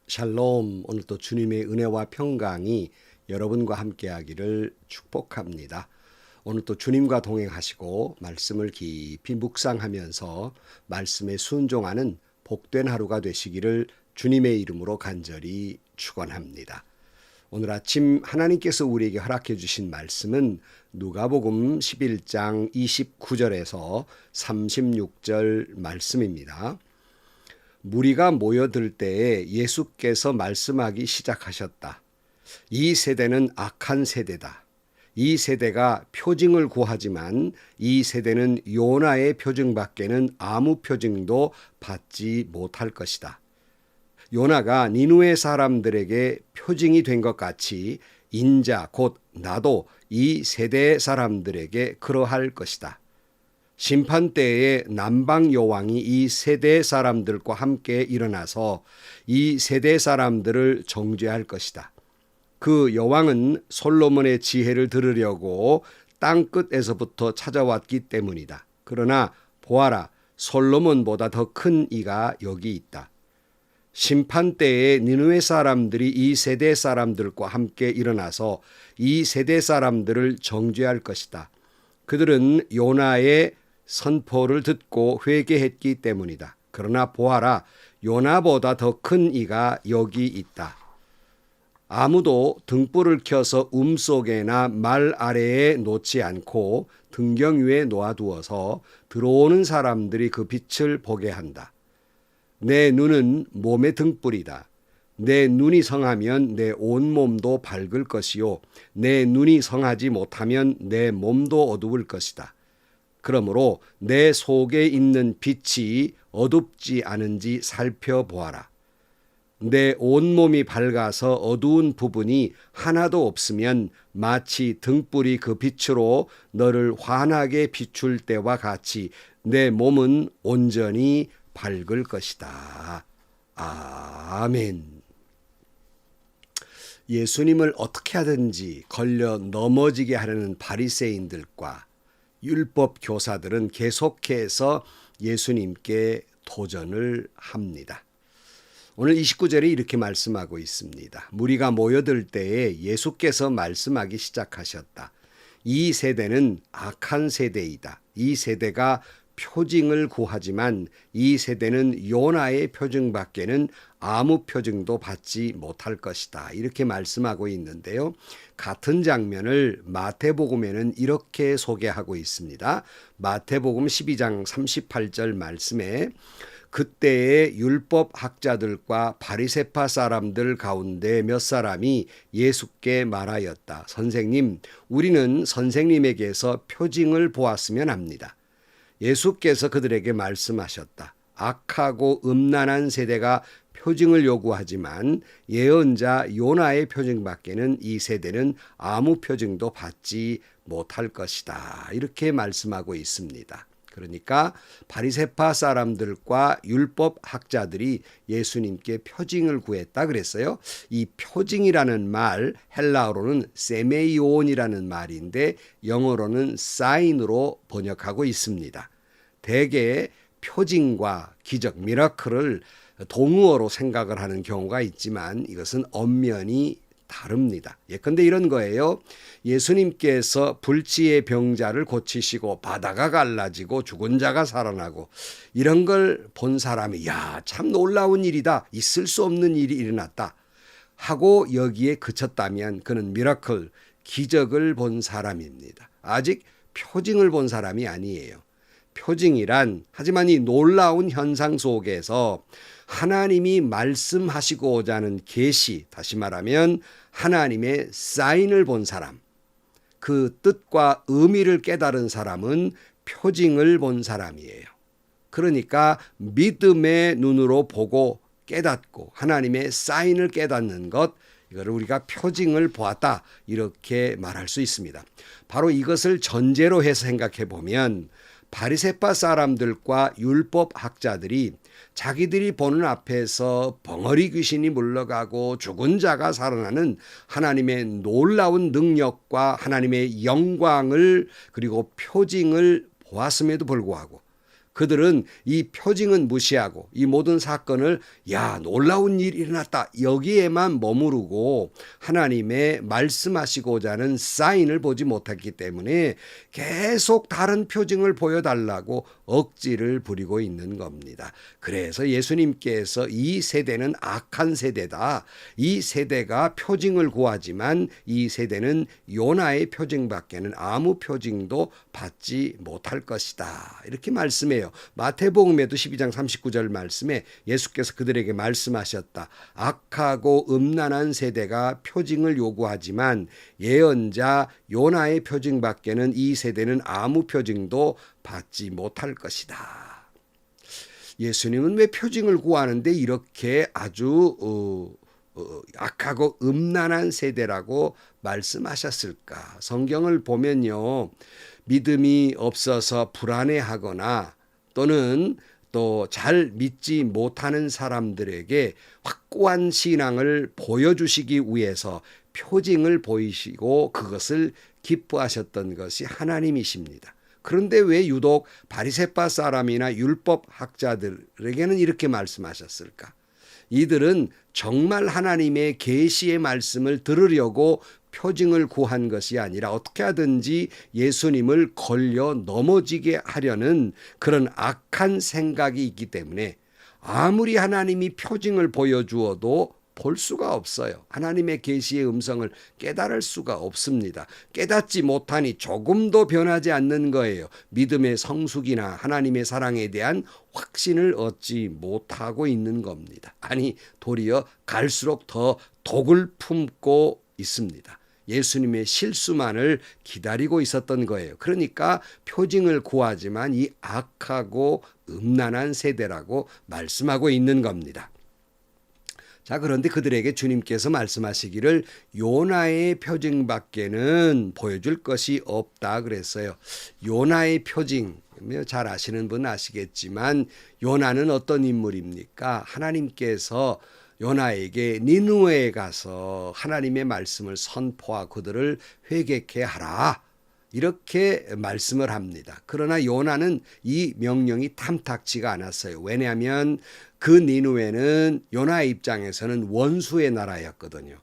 샬롬. 오늘도 주님의 은혜와 평강이 여러분과 함께하기를 축복합니다. 오늘도 주님과 동행하시고 말씀을 깊이 묵상하면서 말씀에 순종하는 복된 하루가 되시기를 주님의 이름으로 간절히 축원합니다. 오늘 아침 하나님께서 우리에게 허락해 주신 말씀은 누가복음 11장 29절에서 36절 말씀입니다. 무리가 모여들 때에 예수께서 말씀하기 시작하셨다. 이 세대는 악한 세대다. 이 세대가 표징을 구하지만 이 세대는 요나의 표징밖에는 아무 표징도 받지 못할 것이다. 요나가 니느웨 사람들에게 표징이 된 것 같이 인자 곧 나도 이 세대 사람들에게 그러할 것이다. 심판 때에 남방 여왕이 이 세대 사람들과 함께 일어나서 이 세대 사람들을 정죄할 것이다. 그 여왕은 솔로몬의 지혜를 들으려고 땅끝에서부터 찾아왔기 때문이다. 그러나 보아라, 솔로몬보다 더 큰 이가 여기 있다. 심판 때에 니느웨 사람들이 이 세대 사람들과 함께 일어나서 이 세대 사람들을 정죄할 것이다. 그들은 요나의 선포를 듣고 회개했기 때문이다. 그러나 보아라, 요나보다 더 큰 이가 여기 있다. 아무도 등불을 켜서 속에나 말 아래에 놓지 않고 등경 위에 놓아두어서 들어오는 사람들이 그 빛을 보게 한다. 내 눈은 몸의 등불이다. 내 눈이 성하면 내 온몸도 밝을 것이요 내 눈이 성하지 못하면 내 몸도 어두울 것이다. 그러므로 내 속에 있는 빛이 어둡지 않은지 살펴보아라. 내 온몸이 밝아서 어두운 부분이 하나도 없으면 마치 등불이 그 빛으로 너를 환하게 비출 때와 같이 내 몸은 온전히 밝을 것이다. 아멘. 예수님을 어떻게 하든지 걸려 넘어지게 하려는 바리새인들과 율법 교사들은 계속해서 예수님께 도전을 합니다. 오늘 29절에 이렇게 말씀하고 있습니다. 무리가 모여들 때에 예수께서 말씀하기 시작하셨다. 이 세대는 악한 세대이다. 이 세대가 표징을 구하지만 이 세대는 요나의 표징밖에는 아무 표징도 받지 못할 것이다. 이렇게 말씀하고 있는데요. 같은 장면을 마태복음에는 이렇게 소개하고 있습니다. 마태복음 12장 38절 말씀에 그때의 율법 학자들과 바리새파 사람들 가운데 몇 사람이 예수께 말하였다. 선생님, 우리는 선생님에게서 표징을 보았으면 합니다. 예수께서 그들에게 말씀하셨다. 악하고 음란한 세대가 표징을 요구하지만 예언자 요나의 표징밖에는 이 세대는 아무 표징도 받지 못할 것이다. 이렇게 말씀하고 있습니다. 그러니까 바리새파 사람들과 율법 학자들이 예수님께 표징을 구했다 그랬어요. 이 표징이라는 말 헬라어로는 세메이온이라는 말인데 영어로는 사인으로 번역하고 있습니다. 대개 표징과 기적, 미라클을 동의어로 생각을 하는 경우가 있지만 이것은 엄연히 다릅니다. 예컨대 이런 거예요. 예수님께서 불치의 병자를 고치시고 바다가 갈라지고 죽은 자가 살아나고 이런 걸 본 사람이 야, 참 놀라운 일이다. 있을 수 없는 일이 일어났다. 하고 여기에 그쳤다면 그는 미라클, 기적을 본 사람입니다. 아직 표징을 본 사람이 아니에요. 표징이란 하지만 이 놀라운 현상 속에서 하나님이 말씀하시고자 하는 계시, 다시 말하면 하나님의 사인을 본 사람, 그 뜻과 의미를 깨달은 사람은 표징을 본 사람이에요. 그러니까 믿음의 눈으로 보고 깨닫고 하나님의 사인을 깨닫는 것, 이거를 우리가 표징을 보았다 이렇게 말할 수 있습니다. 바로 이것을 전제로 해서 생각해 보면 바리새파 사람들과 율법 학자들이 자기들이 보는 앞에서 벙어리 귀신이 물러가고 죽은 자가 살아나는 하나님의 놀라운 능력과 하나님의 영광을 그리고 표징을 보았음에도 불구하고 그들은 이 표징은 무시하고 이 모든 사건을 야, 놀라운 일이 일어났다, 여기에만 머무르고 하나님의 말씀하시고자 하는 사인을 보지 못했기 때문에 계속 다른 표징을 보여달라고 억지를 부리고 있는 겁니다. 그래서 예수님께서 이 세대는 악한 세대다, 이 세대가 표징을 구하지만 이 세대는 요나의 표징밖에는 아무 표징도 받지 못할 것이다, 이렇게 말씀해요. 마태복음에도 12장 39절 말씀에 예수께서 그들에게 말씀하셨다. 악하고 음란한 세대가 표징을 요구하지만 예언자 요나의 표징밖에는 이 세대는 아무 표징도 받지 못할 것이다. 예수님은 왜 표징을 구하는데 이렇게 아주 악하고 음란한 세대라고 말씀하셨을까? 성경을 보면요, 믿음이 없어서 불안해하거나 또는 또 잘 믿지 못하는 사람들에게 확고한 신앙을 보여주시기 위해서 표징을 보이시고 그것을 기뻐하셨던 것이 하나님이십니다. 그런데 왜 유독 바리새파 사람이나 율법 학자들에게는 이렇게 말씀하셨을까? 이들은 정말 하나님의 계시의 말씀을 들으려고 표징을 구한 것이 아니라 어떻게 하든지 예수님을 걸려 넘어지게 하려는 그런 악한 생각이 있기 때문에 아무리 하나님이 표징을 보여주어도 볼 수가 없어요. 하나님의 계시의 음성을 깨달을 수가 없습니다. 깨닫지 못하니 조금도 변하지 않는 거예요. 믿음의 성숙이나 하나님의 사랑에 대한 확신을 얻지 못하고 있는 겁니다. 아니, 도리어 갈수록 더 독을 품고 있습니다. 예수님의 실수만을 기다리고 있었던 거예요. 그러니까 표징을 구하지만 이 악하고 음란한 세대라고 말씀하고 있는 겁니다. 자, 그런데 그들에게 주님께서 말씀하시기를 요나의 표징밖에는 보여줄 것이 없다 그랬어요. 요나의 표징, 잘 아시는 분 아시겠지만 요나는 어떤 인물입니까? 하나님께서 요나에게 니느웨에 가서 하나님의 말씀을 선포하고 그들을 회개케 하라, 이렇게 말씀을 합니다. 그러나 요나는 이 명령이 탐탁지가 않았어요. 왜냐하면 그 니느웨는 요나의 입장에서는 원수의 나라였거든요.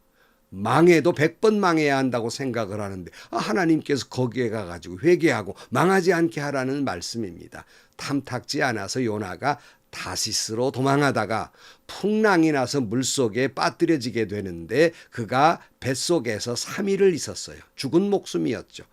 망해도 100번 망해야 한다고 생각을 하는데 하나님께서 거기에 가가지고 회개하고 망하지 않게 하라는 말씀입니다. 탐탁지 않아서 요나가 다시스로 도망하다가 풍랑이 나서 물속에 빠뜨려지게 되는데 그가 뱃속에서 3일을 있었어요. 죽은 목숨이었죠.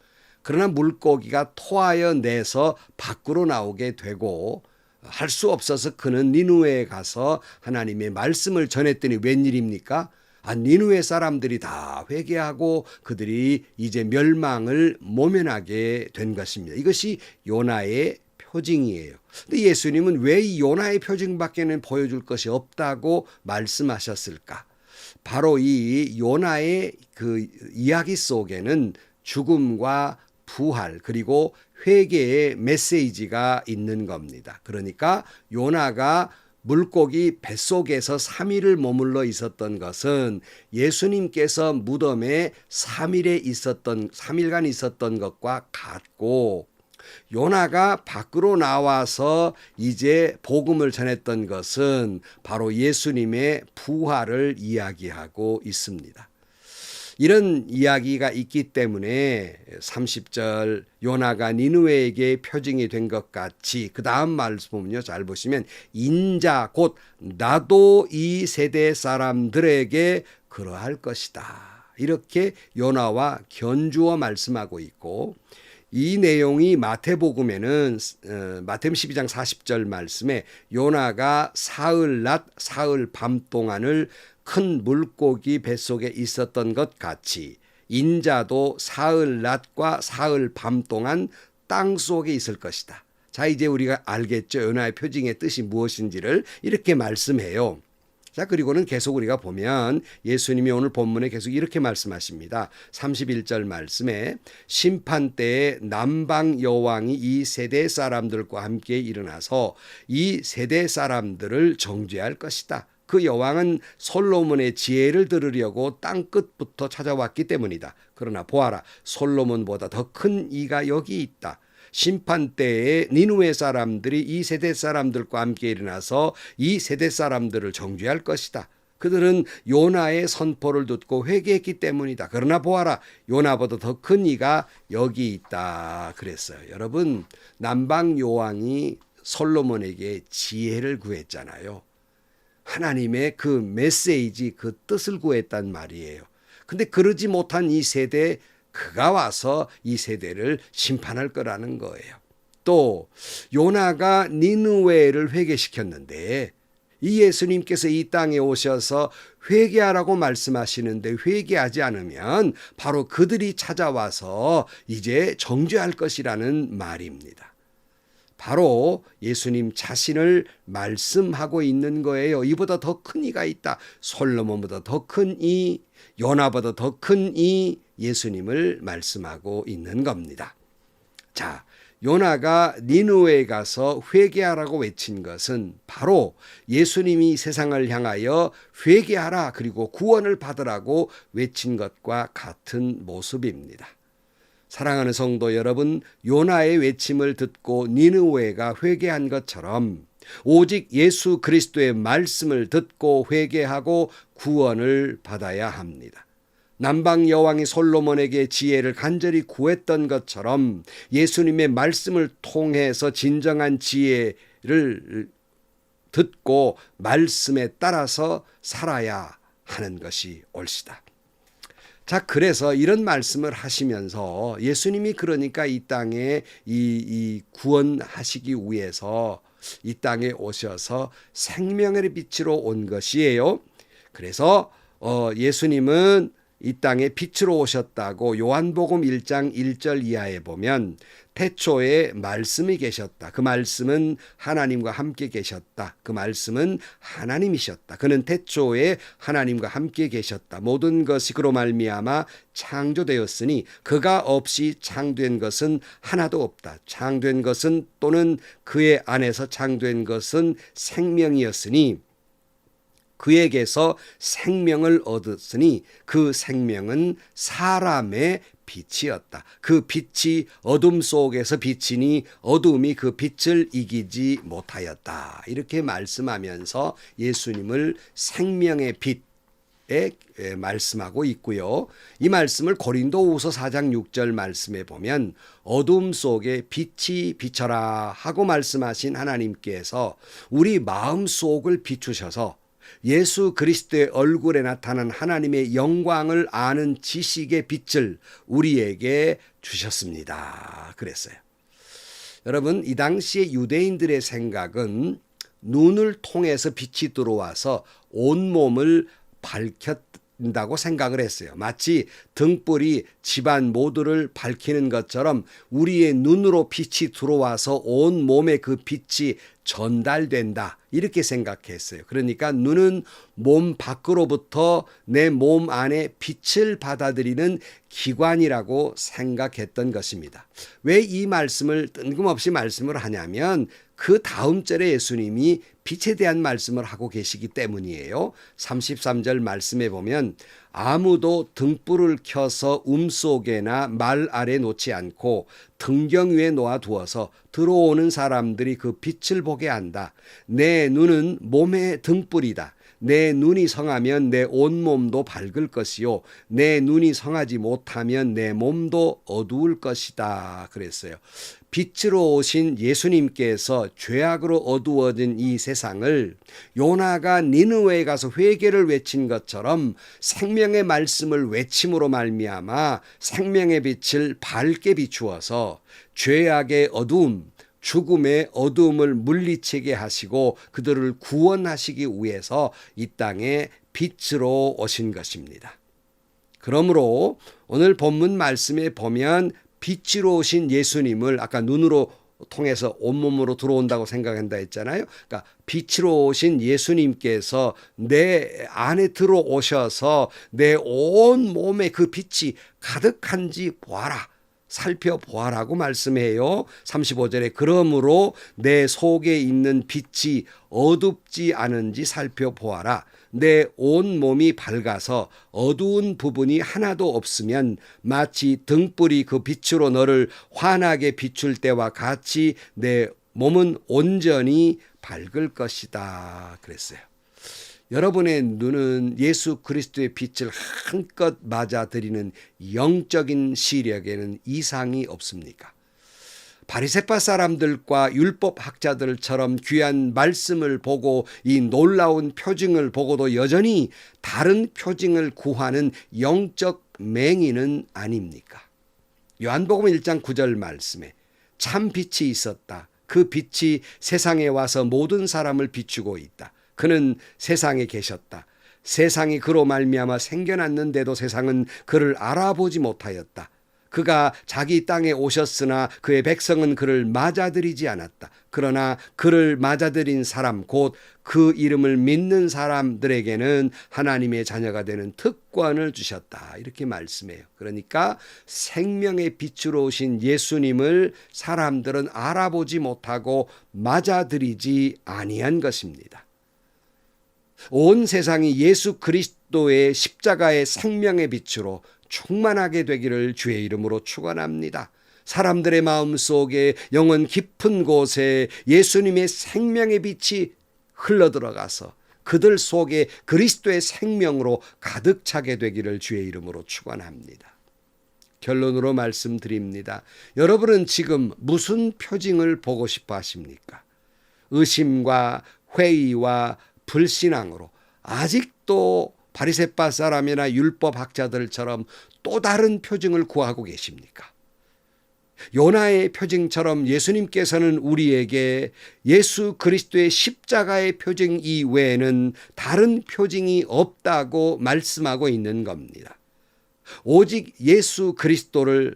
그러나 물고기가 토하여 내서 밖으로 나오게 되고 할 수 없어서 그는 니느웨에 가서 하나님의 말씀을 전했더니 웬일입니까? 니느웨 사람들이 다 회개하고 그들이 이제 멸망을 모면하게 된 것입니다. 이것이 요나의 표징이에요. 근데 예수님은 왜 이 요나의 표징밖에는 보여줄 것이 없다고 말씀하셨을까? 바로 이 요나의 그 이야기 속에는 죽음과 부활 그리고 회개의 메시지가 있는 겁니다. 그러니까 요나가 물고기 뱃속에서 3일을 머물러 있었던 것은 예수님께서 무덤에 3일간 있었던 것과 같고, 요나가 밖으로 나와서 이제 복음을 전했던 것은 바로 예수님의 부활을 이야기하고 있습니다. 이런 이야기가 있기 때문에 30절 요나가 니느웨에게 표징이 된 것 같이 그 다음 말씀은요, 잘 보시면 인자 곧 나도 이 세대 사람들에게 그러할 것이다, 이렇게 요나와 견주어 말씀하고 있고, 이 내용이 마태복음에는 마태복음 12장 40절 말씀에 요나가 사흘 낮 사흘 밤 동안을 큰 물고기 뱃속에 있었던 것 같이 인자도 사흘 낮과 사흘 밤 동안 땅 속에 있을 것이다. 자, 이제 우리가 알겠죠. 요나의 표징의 뜻이 무엇인지를 이렇게 말씀해요. 자, 그리고는 계속 우리가 보면 예수님이 오늘 본문에 계속 이렇게 말씀하십니다. 31절 말씀에 심판 때에 남방 여왕이 이 세대 사람들과 함께 일어나서 이 세대 사람들을 정죄할 것이다. 그 여왕은 솔로몬의 지혜를 들으려고 땅 끝부터 찾아왔기 때문이다. 그러나 보아라, 솔로몬보다 더 큰 이가 여기 있다. 심판 때에 니느웨 사람들이 이 세대 사람들과 함께 일어나서 이 세대 사람들을 정죄할 것이다. 그들은 요나의 선포를 듣고 회개했기 때문이다. 그러나 보아라, 요나보다 더 큰 이가 여기 있다 그랬어요. 여러분, 남방 요왕이 솔로몬에게 지혜를 구했잖아요. 하나님의 그 메시지, 그 뜻을 구했단 말이에요. 근데 그러지 못한 이 세대, 그가 와서 이 세대를 심판할 거라는 거예요. 또 요나가 니느웨를 회개시켰는데 이 예수님께서 이 땅에 오셔서 회개하라고 말씀하시는데 회개하지 않으면 바로 그들이 찾아와서 이제 정죄할 것이라는 말입니다. 바로 예수님 자신을 말씀하고 있는 거예요. 이보다 더 큰 이가 있다. 솔로몬보다 더 큰 이, 요나보다 더 큰 이 예수님을 말씀하고 있는 겁니다. 자, 요나가 니느웨에 가서 회개하라고 외친 것은 바로 예수님이 세상을 향하여 회개하라 그리고 구원을 받으라고 외친 것과 같은 모습입니다. 사랑하는 성도 여러분, 요나의 외침을 듣고 니느웨가 회개한 것처럼 오직 예수 그리스도의 말씀을 듣고 회개하고 구원을 받아야 합니다. 남방 여왕이 솔로몬에게 지혜를 간절히 구했던 것처럼 예수님의 말씀을 통해서 진정한 지혜를 듣고 말씀에 따라서 살아야 하는 것이 옳시다. 자, 그래서 이런 말씀을 하시면서 예수님이 그러니까 이 땅에 이 구원하시기 위해서 이 땅에 오셔서 생명의 빛으로 온 것이에요. 그래서 예수님은 이 땅에 빛으로 오셨다고 요한복음 1장 1절 이하에 보면 태초에 말씀이 계셨다. 그 말씀은 하나님과 함께 계셨다. 그 말씀은 하나님이셨다. 그는 태초에 하나님과 함께 계셨다. 모든 것이 그로 말미암아 창조되었으니 그가 없이 창된 것은 하나도 없다. 창된 것은 또는 그의 안에서 창된 것은 생명이었으니 그에게서 생명을 얻었으니 그 생명은 사람의 빛이었다. 그 빛이 어둠 속에서 비치니 어둠이 그 빛을 이기지 못하였다. 이렇게 말씀하면서 예수님을 생명의 빛에 말씀하고 있고요. 이 말씀을 고린도후서 4장 6절 말씀에 보면 어둠 속에 빛이 비쳐라 하고 말씀하신 하나님께서 우리 마음 속을 비추셔서 예수 그리스도의 얼굴에 나타난 하나님의 영광을 아는 지식의 빛을 우리에게 주셨습니다. 그랬어요. 여러분, 이 당시에 유대인들의 생각은 눈을 통해서 빛이 들어와서 온몸을 밝힌다고 생각을 했어요. 마치 등불이 집안 모두를 밝히는 것처럼 우리의 눈으로 빛이 들어와서 온 몸에 그 빛이 전달된다. 이렇게 생각했어요. 그러니까 눈은 몸 밖으로부터 내 몸 안에 빛을 받아들이는 기관이라고 생각했던 것입니다. 왜 이 말씀을 뜬금없이 말씀을 하냐면 그 다음 절에 예수님이 빛에 대한 말씀을 하고 계시기 때문이에요. 33절 말씀에 보면 아무도 등불을 켜서 속에나 말 아래 놓지 않고 등경 위에 놓아두어서 들어오는 사람들이 그 빛을 보게 한다. 내 눈은 몸의 등불이다. 내 눈이 성하면 내 온몸도 밝을 것이요 내 눈이 성하지 못하면 내 몸도 어두울 것이다 그랬어요. 빛으로 오신 예수님께서 죄악으로 어두워진 이 세상을 요나가 니느웨에 가서 회개를 외친 것처럼 생명의 말씀을 외침으로 말미암아 생명의 빛을 밝게 비추어서 죄악의 어두움, 죽음의 어두움을 물리치게 하시고 그들을 구원하시기 위해서 이 땅에 빛으로 오신 것입니다. 그러므로 오늘 본문 말씀에 보면 빛으로 오신 예수님을 아까 눈으로 통해서 온몸으로 들어온다고 생각한다 했잖아요. 그러니까 빛으로 오신 예수님께서 내 안에 들어오셔서 내 온 몸에 그 빛이 가득한지 보아라. 살펴보아라고 말씀해요. 35절에 그러므로 내 속에 있는 빛이 어둡지 않은지 살펴보아라. 내 온 몸이 밝아서 어두운 부분이 하나도 없으면 마치 등불이 그 빛으로 너를 환하게 비출 때와 같이 내 몸은 온전히 밝을 것이다 그랬어요. 여러분의 눈은 예수 그리스도의 빛을 한껏 맞아들이는 영적인 시력에는 이상이 없습니까? 바리새파 사람들과 율법 학자들처럼 귀한 말씀을 보고 이 놀라운 표징을 보고도 여전히 다른 표징을 구하는 영적 맹인은 아닙니까? 요한복음 1장 9절 말씀에 참 빛이 있었다. 그 빛이 세상에 와서 모든 사람을 비추고 있다. 그는 세상에 계셨다. 세상이 그로 말미암아 생겨났는데도 세상은 그를 알아보지 못하였다. 그가 자기 땅에 오셨으나 그의 백성은 그를 맞아들이지 않았다. 그러나 그를 맞아들인 사람 곧 그 이름을 믿는 사람들에게는 하나님의 자녀가 되는 특권을 주셨다. 이렇게 말씀해요. 그러니까 생명의 빛으로 오신 예수님을 사람들은 알아보지 못하고 맞아들이지 아니한 것입니다. 온 세상이 예수 그리스도의 십자가의 생명의 빛으로 충만하게 되기를 주의 이름으로 축원합니다. 사람들의 마음속에 영혼 깊은 곳에 예수님의 생명의 빛이 흘러들어가서 그들 속에 그리스도의 생명으로 가득 차게 되기를 주의 이름으로 축원합니다. 결론으로 말씀드립니다. 여러분은 지금 무슨 표징을 보고 싶어 하십니까? 의심과 회의와 불신앙으로 아직도 바리새파 사람이나 율법 학자들처럼 또 다른 표징을 구하고 계십니까? 요나의 표징처럼 예수님께서는 우리에게 예수 그리스도의 십자가의 표징 이외에는 다른 표징이 없다고 말씀하고 있는 겁니다. 오직 예수 그리스도의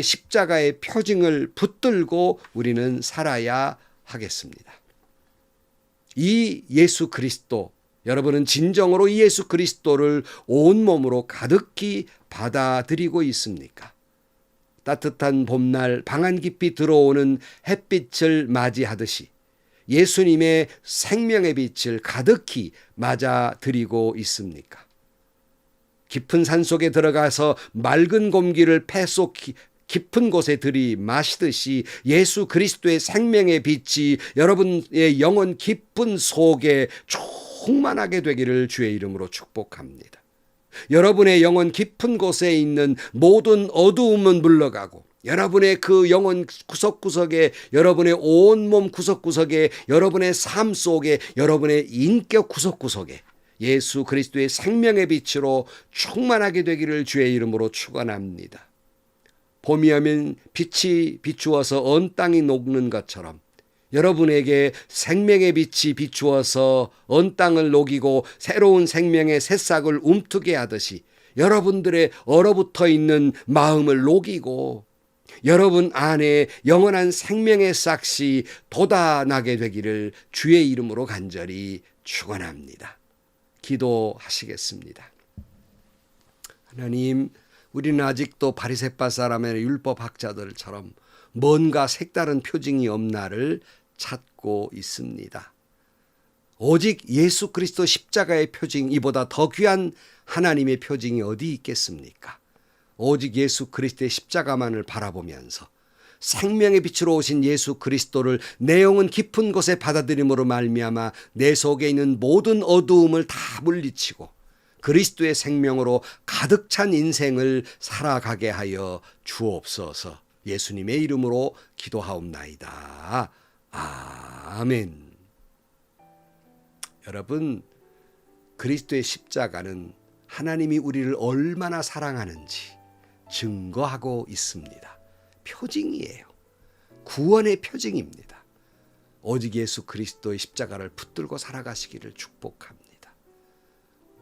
십자가의 표징을 붙들고 우리는 살아야 하겠습니다. 이 예수 그리스도, 여러분은 진정으로 이 예수 그리스도를 온몸으로 가득히 받아들이고 있습니까? 따뜻한 봄날 방 안 깊이 들어오는 햇빛을 맞이하듯이 예수님의 생명의 빛을 가득히 맞아들이고 있습니까? 깊은 산속에 들어가서 맑은 공기를 폐 속 깊은 곳에 들이마시듯이 예수 그리스도의 생명의 빛이 여러분의 영혼 깊은 속에 충만하게 되기를 주의 이름으로 축복합니다. 여러분의 영혼 깊은 곳에 있는 모든 어두움은 물러가고 여러분의 그 영혼 구석구석에, 여러분의 온몸 구석구석에, 여러분의 삶 속에, 여러분의 인격 구석구석에 예수 그리스도의 생명의 빛으로 충만하게 되기를 주의 이름으로 축원합니다. 봄이 오면 빛이 비추어서 언 땅이 녹는 것처럼 여러분에게 생명의 빛이 비추어서 언 땅을 녹이고 새로운 생명의 새싹을 움트게 하듯이 여러분들의 얼어붙어 있는 마음을 녹이고 여러분 안에 영원한 생명의 싹이 돋아나게 되기를 주의 이름으로 간절히 축원합니다. 기도하시겠습니다. 하나님, 우리는 아직도 바리새파 사람의 율법 학자들처럼 뭔가 색다른 표징이 없나를 찾고 있습니다. 오직 예수 그리스도 십자가의 표징, 이보다 더 귀한 하나님의 표징이 어디 있겠습니까? 오직 예수 그리스도의 십자가만을 바라보면서 생명의 빛으로 오신 예수 그리스도를 내 영혼 깊은 곳에 받아들임으로 말미암아 내 속에 있는 모든 어두움을 다 물리치고 그리스도의 생명으로 가득 찬 인생을 살아가게 하여 주옵소서. 예수님의 이름으로 기도하옵나이다. 아멘. 여러분, 그리스도의 십자가는 하나님이 우리를 얼마나 사랑하는지 증거하고 있습니다. 표징이에요. 구원의 표징입니다. 오직 예수 그리스도의 십자가를 붙들고 살아가시기를 축복합니다.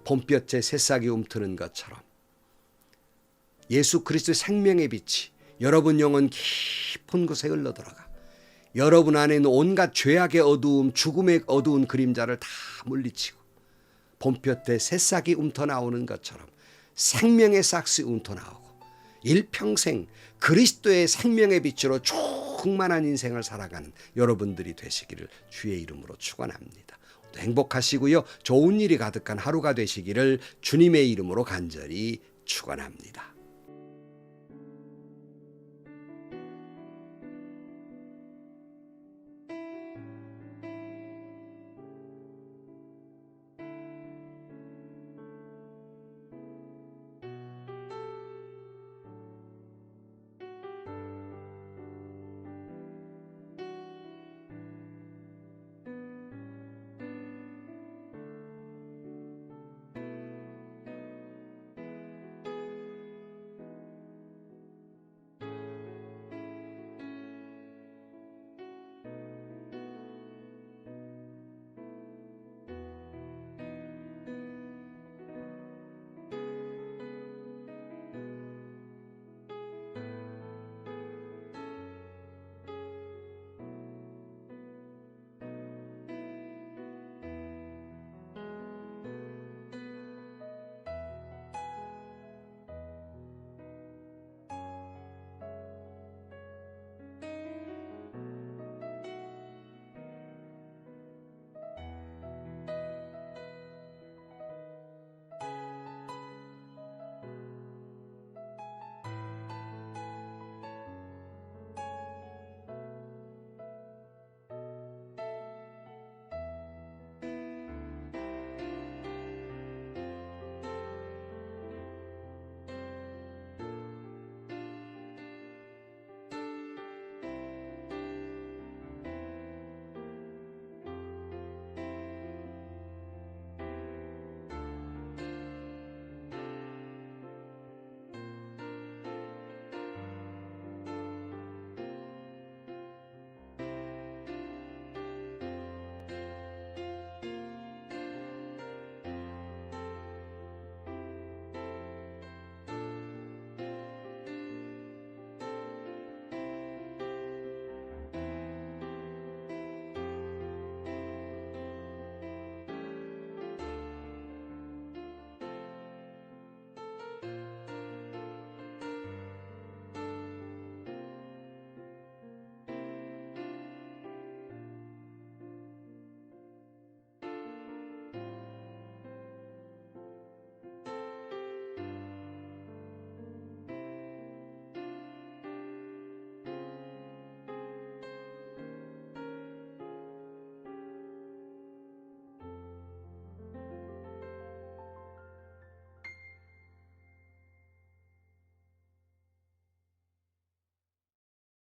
봄볕에 새싹이 움트는 것처럼 예수 그리스도의 생명의 빛이 여러분 영혼 깊은 곳에 흘러들어가 여러분 안에 있는 온갖 죄악의 어두움, 죽음의 어두운 그림자를 다 물리치고 봄볕에 새싹이 움터나오는 것처럼 생명의 싹이 움터나오고 일평생 그리스도의 생명의 빛으로 충만한 인생을 살아가는 여러분들이 되시기를 주의 이름으로 축원합니다. 모두 행복하시고요. 좋은 일이 가득한 하루가 되시기를 주님의 이름으로 간절히 축원합니다.